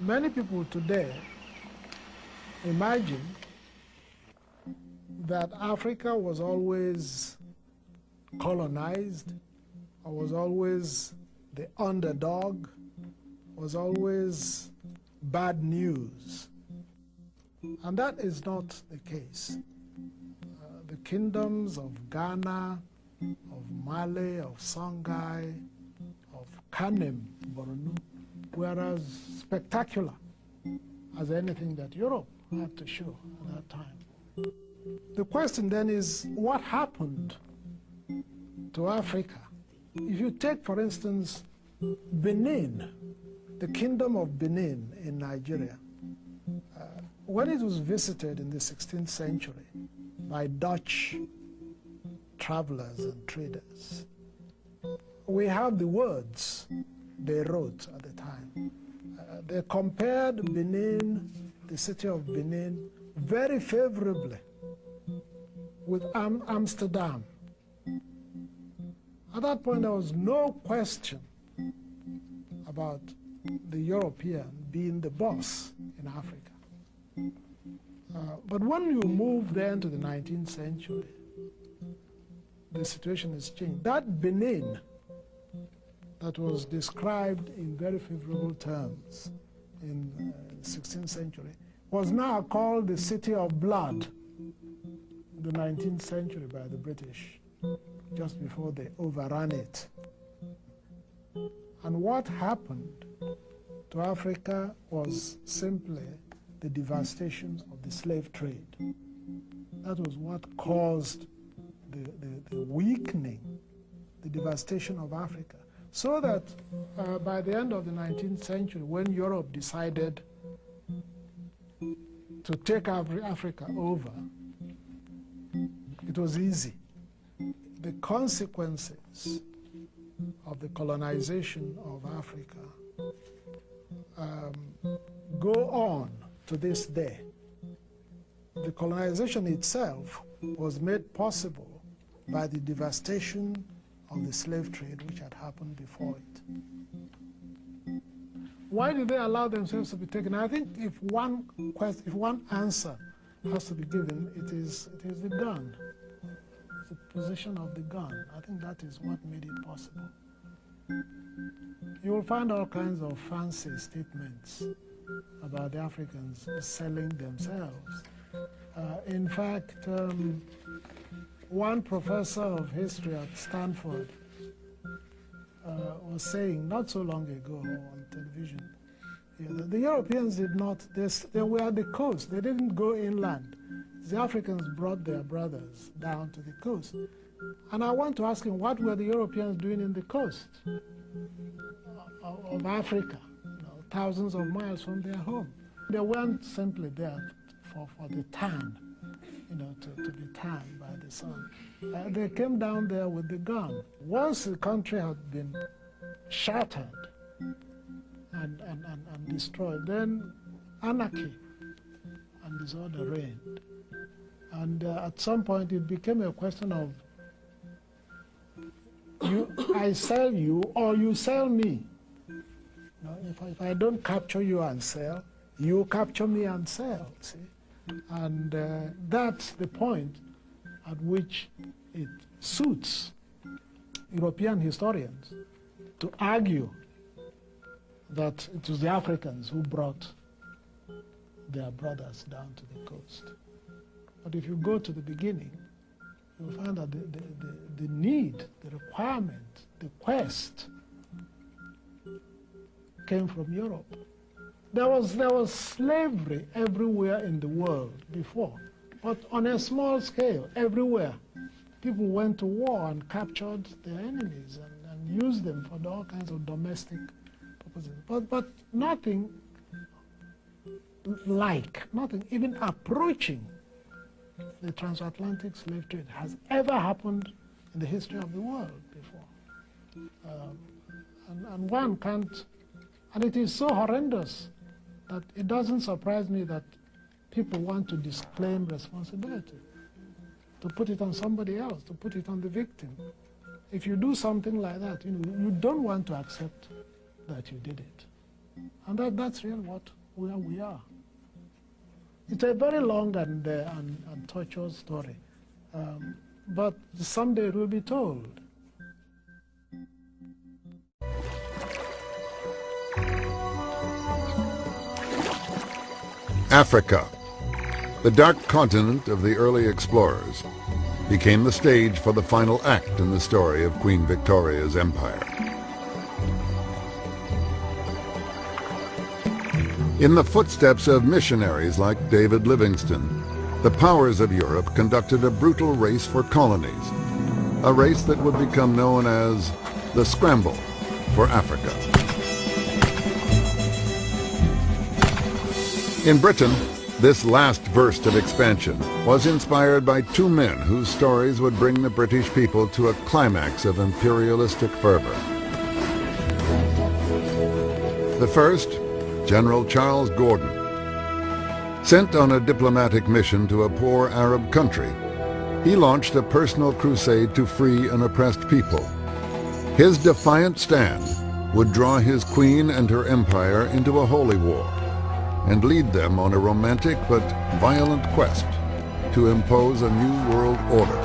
Many people today imagine that Africa was always colonized, or was always the underdog, was always bad news. And that is not the case. The kingdoms of Ghana, of Mali, of Songhai, of Kanem, Borno, were as spectacular as anything that Europe had to show at that time. The question then is, what happened to Africa? If you take, for instance, Benin, the kingdom of Benin in Nigeria, when it was visited in the 16th century by Dutch travelers and traders, we have the words they wrote at the time. They compared Benin, the city of Benin, very favorably with Amsterdam. At that point, there was no question about the European being the boss in Africa. But when you move then to the 19th century, the situation has changed. That Benin that was described in very favorable terms in the 16th century was now called the City of Blood in the 19th century by the British, just before they overran it. And what happened to Africa was simply the devastation of the slave trade. That was what caused the weakening, the devastation of Africa. So that by the end of the 19th century, when Europe decided to take Africa over, it was easy. The consequences of the colonization of Africa go on to this day. The colonization itself was made possible by the devastation of the slave trade which had happened before it. Why did they allow themselves to be taken? I think if one answer has to be given, it is the gun. The position of the gun. I think that is what made it possible. You will find all kinds of fancy statements about the Africans selling themselves. In fact, one professor of history at Stanford was saying not so long ago on television, the Europeans did not, they were at the coast, they didn't go inland. The Africans brought their brothers down to the coast. And I want to ask him, what were the Europeans doing in the coast of Africa, thousands of miles from their home? They weren't simply there for the tan, to be tanned by the sun. They came down there with the gun. Once the country had been shattered and destroyed, then anarchy and disorder reigned. And at some point it became a question of, I sell you or you sell me. If I don't capture you and sell, you capture me and sell, see? And that's the point at which it suits European historians to argue that it was the Africans who brought their brothers down to the coast. But if you go to the beginning, you'll find that the need, the requirement, the quest came from Europe. There was slavery everywhere in the world before, but on a small scale, everywhere. People went to war and captured their enemies and used them for all kinds of domestic purposes. But nothing even approaching the transatlantic slave trade has ever happened in the history of the world before. And one can't, and it is so horrendous that it doesn't surprise me that people want to disclaim responsibility, to put it on somebody else, to put it on the victim. If you do something like that, you don't want to accept that you did it. And that's really where we are. It's a very long and tortuous story, but someday it will be told. Africa, the dark continent of the early explorers, became the stage for the final act in the story of Queen Victoria's empire. In the footsteps of missionaries like David Livingstone, the powers of Europe conducted a brutal race for colonies, a race that would become known as the Scramble for Africa. In Britain, this last burst of expansion was inspired by two men whose stories would bring the British people to a climax of imperialistic fervor. The first, General Charles Gordon. Sent on a diplomatic mission to a poor Arab country, he launched a personal crusade to free an oppressed people. His defiant stand would draw his queen and her empire into a holy war and lead them on a romantic but violent quest to impose a new world order.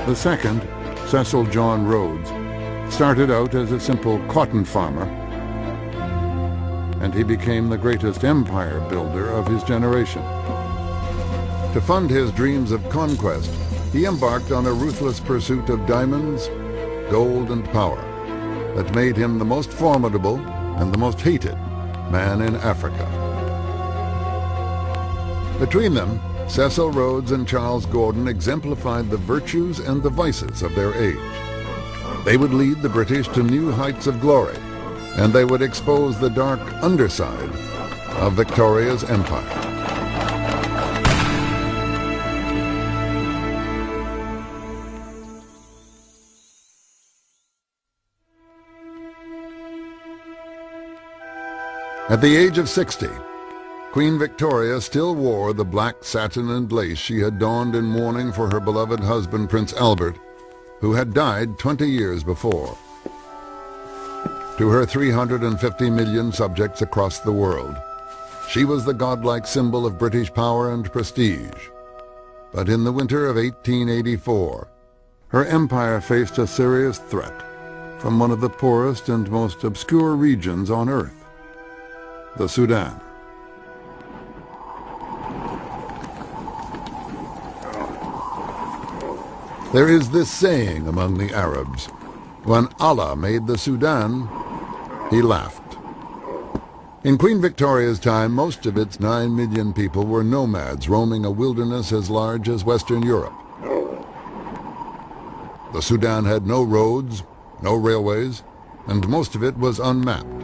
The second, Cecil John Rhodes, started out as a simple cotton farmer, and he became the greatest empire builder of his generation. To fund his dreams of conquest, he embarked on a ruthless pursuit of diamonds, gold, and power that made him the most formidable and the most hated man in Africa. Between them, Cecil Rhodes and Charles Gordon exemplified the virtues and the vices of their age. They would lead the British to new heights of glory, and they would expose the dark underside of Victoria's empire. At the age of 60, Queen Victoria still wore the black satin and lace she had donned in mourning for her beloved husband, Prince Albert, who had died 20 years before. To her 350 million subjects across the world, she was the godlike symbol of British power and prestige. But in the winter of 1884, her empire faced a serious threat from one of the poorest and most obscure regions on earth, the Sudan. There is this saying among the Arabs, when Allah made the Sudan, he laughed. In Queen Victoria's time, most of its 9 million people were nomads roaming a wilderness as large as Western Europe. The Sudan had no roads, no railways, and most of it was unmapped.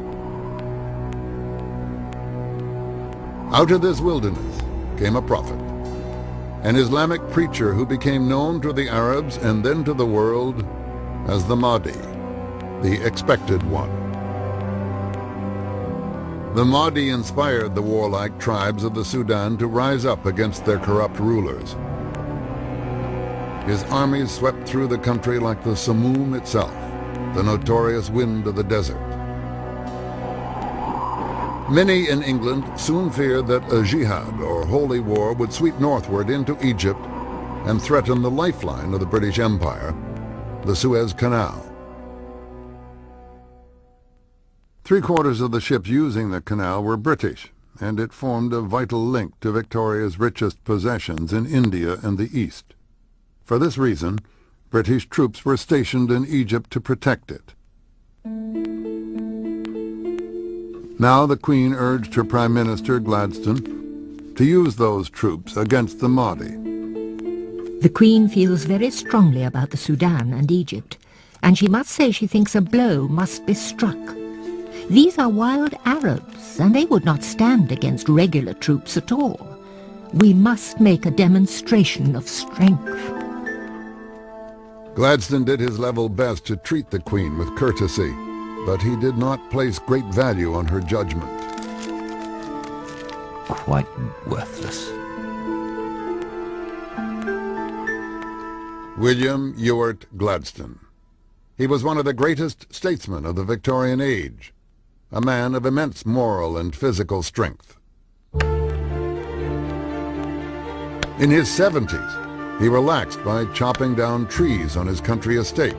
Out of this wilderness came a prophet, an Islamic preacher who became known to the Arabs and then to the world as the Mahdi, the expected one. The Mahdi inspired the warlike tribes of the Sudan to rise up against their corrupt rulers. His armies swept through the country like the Simoom itself, the notorious wind of the desert. Many in England soon feared that a jihad, or holy war, would sweep northward into Egypt and threaten the lifeline of the British Empire, the Suez Canal. 3/4 of the ships using the canal were British, and it formed a vital link to Victoria's richest possessions in India and the East. For this reason, British troops were stationed in Egypt to protect it. Now the Queen urged her Prime Minister, Gladstone, to use those troops against the Mahdi. The Queen feels very strongly about the Sudan and Egypt, and she must say she thinks a blow must be struck. These are wild Arabs, and they would not stand against regular troops at all. We must make a demonstration of strength. Gladstone did his level best to treat the Queen with courtesy, but he did not place great value on her judgment. Quite worthless. William Ewart Gladstone. He was one of the greatest statesmen of the Victorian age, a man of immense moral and physical strength. In his 70s, he relaxed by chopping down trees on his country estate.